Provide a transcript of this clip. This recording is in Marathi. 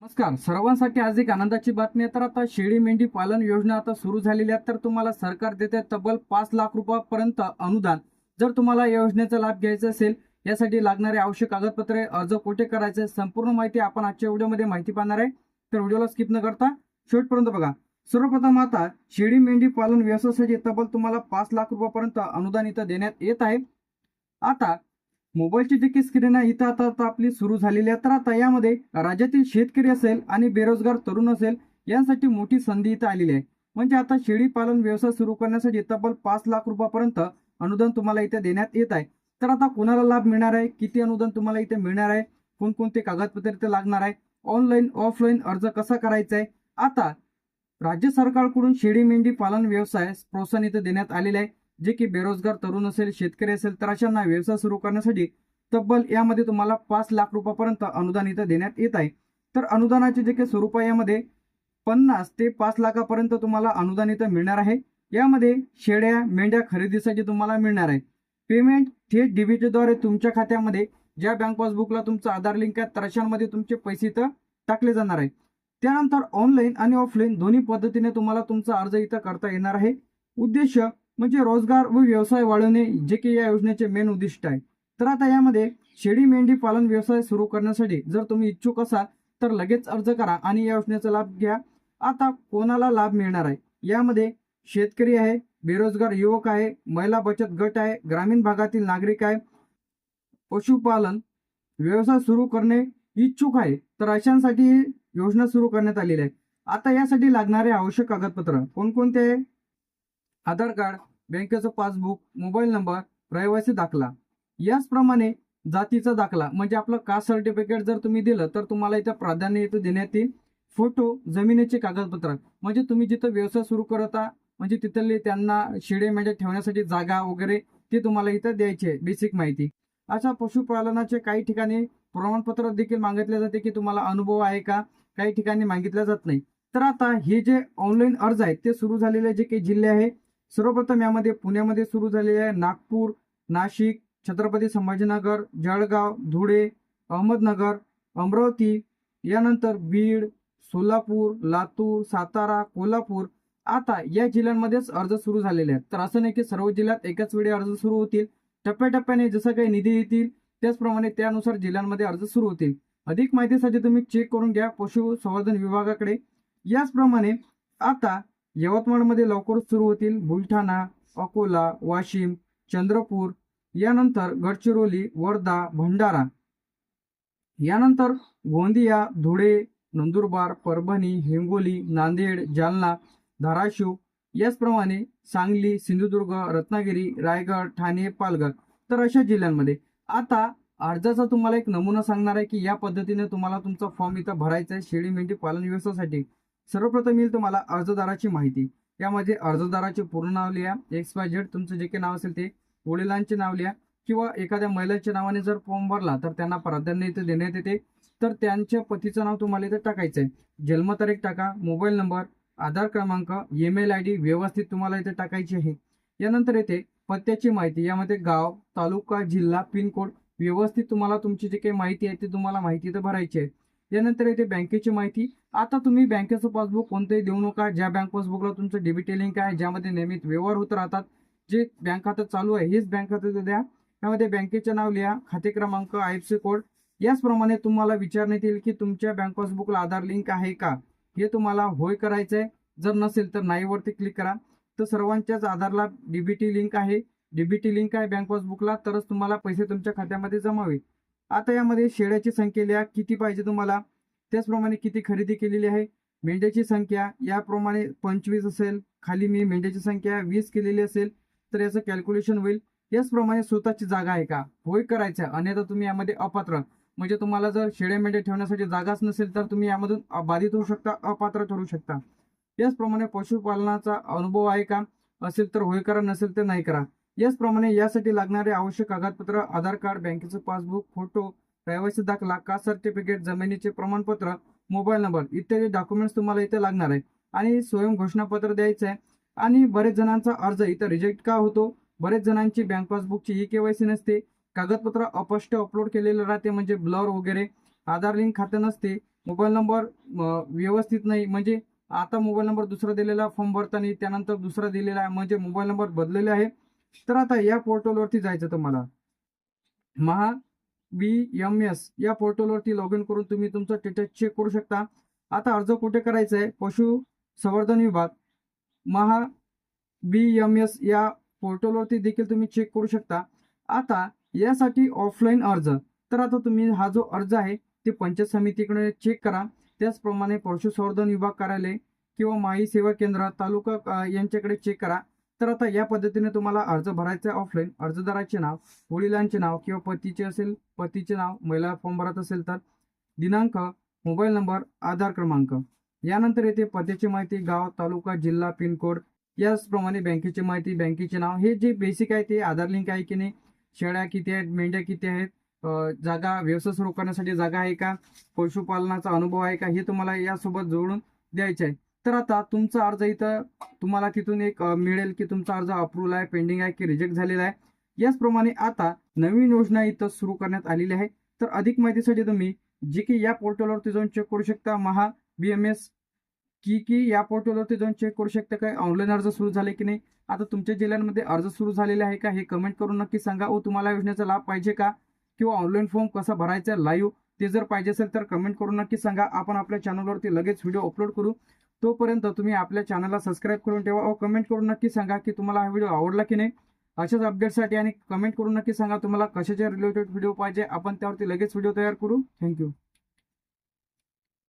नमस्कार सर्वांसाठी आज एक आनंदाची बातमी आहे। तर आता शेळी मेंढी पालन योजना आता सुरू झालेली आहे। तर तुम्हाला सरकार देते तब्बल 5 लाख रुपयापर्यंत अनुदान। जर तुम्हाला या योजनेचा लाभ घ्यायचा असेल, यासाठी लागणारे आवश्यक कागदपत्रे, अर्ज कुठे करायचे, संपूर्ण माहिती आपण आजच्या व्हिडिओमध्ये माहिती पाहणार आहे। तर व्हिडिओला स्किप न करता शेवटपर्यंत बघा। सर्वप्रथम आता शेळी मेंढी पालन व्यवसायासाठी तब्बल तुम्हाला 5 लाख रुपयापर्यंत अनुदान इथं देण्यात येत आहे। आता मोबाईलची जी की स्क्रीन आहे इथं आता आपली सुरू झालेली आहे। तर आता यामध्ये राज्यातील शेतकरी असेल आणि बेरोजगार तरुण असेल यांसाठी मोठी संधी इथं आलेली आहे। म्हणजे आता शेळी पालन व्यवसाय सुरू करण्यासाठी तब्बल 5 लाख रुपयापर्यंत अनुदान तुम्हाला इथे देण्यात येत आहे। तर आता कोणाला लाभ मिळणार आहे, किती अनुदान तुम्हाला इथे मिळणार आहे, कोणकोणते कागदपत्रे इथे लागणार आहे, ऑनलाईन ऑफलाईन अर्ज कसा करायचा आहे। आता राज्य सरकारकडून शेळी मेंढी पालन व्यवसाय प्रोत्साहन इथे देण्यात आलेले आहे। जे की बेरोजगार तरुण असेल, शेतकरी असेल, तर अशांना व्यवसाय सुरू करण्यासाठी तब्बल यामध्ये तुम्हाला 5 लाख रुपयापर्यंत अनुदान इथं देण्यात येत आहे। तर अनुदानाचे जे काही स्वरूप आहे यामध्ये 50 ते 5 लाखापर्यंत तुम्हाला अनुदान इथं मिळणार आहे। यामध्ये शेळ्या मेंढ्या खरेदीसाठी तुम्हाला मिळणार आहे। पेमेंट थेट डीबीटीद्वारे तुमच्या खात्यामध्ये, ज्या बँक पासबुकला तुमचं आधार लिंक आहे तर अशांमध्ये तुमचे पैसे इथं टाकले जाणार आहे। त्यानंतर ऑनलाईन आणि ऑफलाईन दोन्ही पद्धतीने तुम्हाला तुमचा अर्ज इथं करता येणार आहे। उद्देश म्हणजे रोजगार व व्यवसाय वाढवणे, जे की या योजनेचे मेन उद्दिष्ट आहे। तर आता यामध्ये शेळी मेंढी पालन व्यवसाय सुरू करण्यासाठी जर तुम्ही इच्छुक असाल तर लगेच अर्ज करा आणि या योजनेचा लाभ घ्या। आता कोणाला लाभ मिळणार आहे, यामध्ये शेतकरी आहे, बेरोजगार युवक आहे, महिला बचत गट आहे, ग्रामीण भागातील नागरिक आहे, पशुपालन व्यवसाय सुरू करणे इच्छुक आहे, तर अशांसाठी योजना सुरू करण्यात आलेली आहे। आता यासाठी लागणारे आवश्यक कागदपत्र कोणकोणते आहे? आधार कार्ड, बँकेचं पासबुक, मोबाईल नंबर, रहिवासी दाखला, याचप्रमाणे जातीचा दाखला म्हणजे आपलं कास्ट सर्टिफिकेट जर तुम्ही दिलं तर तुम्हाला इथं प्राधान्य इथं देण्यात येईल। फोटो, जमिनीचे कागदपत्र म्हणजे तुम्ही जिथं व्यवसाय सुरू करता म्हणजे तिथले त्यांना शेळी मेंढ्या ठेवण्यासाठी जागा वगैरे ते तुम्हाला इथं द्यायचे, बेसिक माहिती। अशा पशुपालनाचे काही ठिकाणी प्रमाणपत्र देखील मागितले जाते की तुम्हाला अनुभव आहे का, काही ठिकाणी मागितलं जात नाही। तर आता हे जे ऑनलाईन अर्ज आहेत ते सुरू झालेले जे काही जिल्हे आहे, सर्वप्रथम यामध्ये पुण्यामध्ये सुरू झालेले आहे, नागपूर, नाशिक, छत्रपती संभाजीनगर, जळगाव, धुळे, अहमदनगर, अमरावती, यानंतर बीड, सोलापूर, लातूर, सातारा, कोल्हापूर। आता या जिल्ह्यांमध्येच अर्ज सुरू झालेले आहेत। तर असं नाही की सर्व जिल्ह्यात एकाच वेळी अर्ज सुरू होतील, टप्प्याटप्प्याने जसं काही निधी येतील त्याचप्रमाणे त्यानुसार जिल्ह्यांमध्ये अर्ज सुरू होतील। अधिक माहितीसाठी तुम्ही चेक करून घ्या पशुसंवर्धन विभागाकडे। याचप्रमाणे आता यवतमाळमध्ये लवकरच सुरू होतील, बुलढाणा, अकोला, वाशिम, चंद्रपूर, यानंतर गडचिरोली, वर्धा, भंडारा, यानंतर गोंदिया, धुळे, नंदुरबार, परभणी, हिंगोली, नांदेड, जालना, धाराशिव, याचप्रमाणे सांगली, सिंधुदुर्ग, रत्नागिरी, रायगड, ठाणे, पालघर। तर अशा जिल्ह्यांमध्ये आता अर्जाचा तुम्हाला एक नमुना सांगणार आहे की या पद्धतीने तुम्हाला तुमचा फॉर्म इथं भरायचा आहे शेळी मेंढी पालन व्यवसायासाठी। सर्वप्रथम येईल तुम्हाला अर्जदाराची माहिती। यामध्ये अर्जदाराचे पूर्ण नाव लिहा, XYZ तुमचं जे काही नाव असेल ते, वडिलांचे नाव लिहा किंवा एखाद्या महिलेच्या नावाने जर फॉर्म भरला तर त्यांना प्राधान्य इथे देण्यात येते, तर त्यांच्या पतीचं नाव तुम्हाला इथे टाकायचं आहे। जन्मतारीख टाका, मोबाईल नंबर, आधार क्रमांक, ईमेल ID व्यवस्थित तुम्हाला इथे टाकायची आहे। यानंतर येते पत्त्याची माहिती, यामध्ये गाव, तालुका, जिल्हा, पिनकोड व्यवस्थित तुम्हाला तुमची जी काही माहिती आहे ती तुम्हाला माहिती इथं भरायची आहे। यानंतर येते बँकेची माहिती। आता तुम्ही बँकेचं पासबुक कोणतंही देऊ नका, ज्या बँक पासबुकला तुमचं डीबीटी लिंक आहे, ज्यामध्ये नियमित व्यवहार होत राहतात, जे बँक खातं चालू आहे हेच बँक खातं द्या। त्यामध्ये बँकेचे नाव लिहा, खाते क्रमांक, IFSC कोड। याचप्रमाणे तुम्हाला विचारण्यात येईल की तुमच्या बँक पासबुकला आधार लिंक आहे का, हे तुम्हाला होय करायचं आहे। जर नसेल तर नाही वरती क्लिक करा। तर सर्वांच्याच आधारला डीबीटी लिंक आहे, डीबीटी लिंक आहे बँक पासबुकला, तरच तुम्हाला पैसे तुमच्या खात्यामध्ये जमा होईल। आता यामध्ये शेळ्याची संख्या लिहा, किती पाहिजे तुम्हाला, त्याचप्रमाणे किती खरेदी केलेली आहे, मेंढ्याची संख्या याप्रमाणे 25 असेल, खाली मी मेंढ्याची संख्या 20 केलेली असेल तर याचं कॅल्क्युलेशन होईल। याचप्रमाणे स्वतःची जागा आहे का, होय करायचं आहे, अन्यथा तुम्ही यामध्ये अपात्र म्हणजे तुम्हाला जर शेळ्या मेंढ्या ठेवण्यासाठी जागाच नसेल तर तुम्ही यामधून बाधित होऊ शकता, अपात्र ठरू शकता। याचप्रमाणे पशुपालनाचा अनुभव आहे का, असेल तर होय करा, नसेल तर नाही करा। याचप्रमाणे यासाठी लागणारे आवश्यक कागदपत्र आधार कार्ड, बँकेचं पासबुक, फोटो, रहिवासी दाखला, कास्ट सर्टिफिकेट, जमिनीचे प्रमाणपत्र, मोबाईल नंबर इत्यादी डॉक्युमेंट्स तुम्हाला इथे लागणार आहे आणि स्वयं घोषणापत्र द्यायचं आहे। आणि बरेच जणांचा अर्ज इथं रिजेक्ट का होतो, बरेच जणांची बँक पासबुकची KYC नसते, कागदपत्र अस्पष्ट अपलोड केलेलं राहते म्हणजे ब्लर वगैरे, आधार लिंक खातं नसते, मोबाईल नंबर व्यवस्थित नाही, म्हणजे आता मोबाईल नंबर दुसरा दिलेला फॉर्म भरताना त्यानंतर दुसरा दिलेला आहे, म्हणजे मोबाईल नंबर बदललेला आहे. तर आता या पोर्टलवरती जायचं तुम्हाला. महा BMS या पोर्टलवरती लॉग इन करून तुम्ही तुमचं स्टेटस चेक करू शकता. आता अर्ज कुठे करायचा आहे? पशुसंवर्धन विभाग महा BMS या पोर्टलवरती देखील तुम्ही चेक करू शकता. आता यासाठी ऑफलाईन अर्ज, तर आता तुम्ही हा जो अर्ज आहे ते पंचायत समितीकडे चेक करा. त्याचप्रमाणे पशुसंवर्धन विभाग कार्यालय किंवा माई सेवा केंद्र तालुका यांच्याकडे चेक करा. तर आता या पद्धतीने तुम्हाला अर्ज भरायचा आहे ऑफलाईन. अर्जदाराचे नाव, वडिलांचे नाव किंवा पतीचे असेल पतीचे नाव, महिला फॉर्म भरत असेल तर दिनांक, मोबाईल नंबर, आधार क्रमांक, यानंतर येते पत्त्याची माहिती, गाव, तालुका, जिल्हा, पिनकोड, याचप्रमाणे बँकेची माहिती, बँकेचे नाव. हे जे बेसिक आहे ते आधार लिंक आहे की नाही, शेळ्या किती आहेत, मेंढ्या किती आहेत, जागा, व्यवसाय सुरू करण्यासाठी जागा आहे का, पशुपालनाचा अनुभव आहे का, हे तुम्हाला यासोबत जोडून द्यायचे आहे. तर आता तुमचा अर्ज इथं तुम्हाला तिथून एक मिळेल की तुमचा अर्ज अप्रूव्ह आहे, पेंडिंग आहे की रिजेक्ट झालेला आहे. याचप्रमाणे आता नवीन योजना इथं सुरू करण्यात आलेली आहे. तर अधिक माहितीसाठी तुम्ही जी की या पोर्टलवरती जाऊन चेक करू शकता. महा BMS की या पोर्टलवरती जाऊन चेक करू शकता काय ऑनलाईन अर्ज सुरू झाले की नाही. आता तुमच्या जिल्ह्यांमध्ये अर्ज सुरू झालेले आहे का हे कमेंट करून नक्की सांगा. व तुम्हाला योजनेचा लाभ पाहिजे का, किंवा ऑनलाईन फॉर्म कसा भरायचा लाईव्ह ते जर पाहिजे असेल तर कमेंट करून नक्की सांगा. आपण आपल्या चॅनलवरती लगेच व्हिडिओ अपलोड करू. तोपर्यंत तुम्ही आपल्या चॅनलला सबस्क्राईब करून ठेवा व कमेंट करून नक्की सांगा की तुम्हाला हा व्हिडिओ आवडला की नाही. अशाच अपडेटसाठी आणि कमेंट करून नक्की सांगा तुम्हाला कशाच्या रिलेटेड व्हिडिओ पाहिजे, आपण त्यावरती लगेच व्हिडिओ तयार करू. थँक्यू.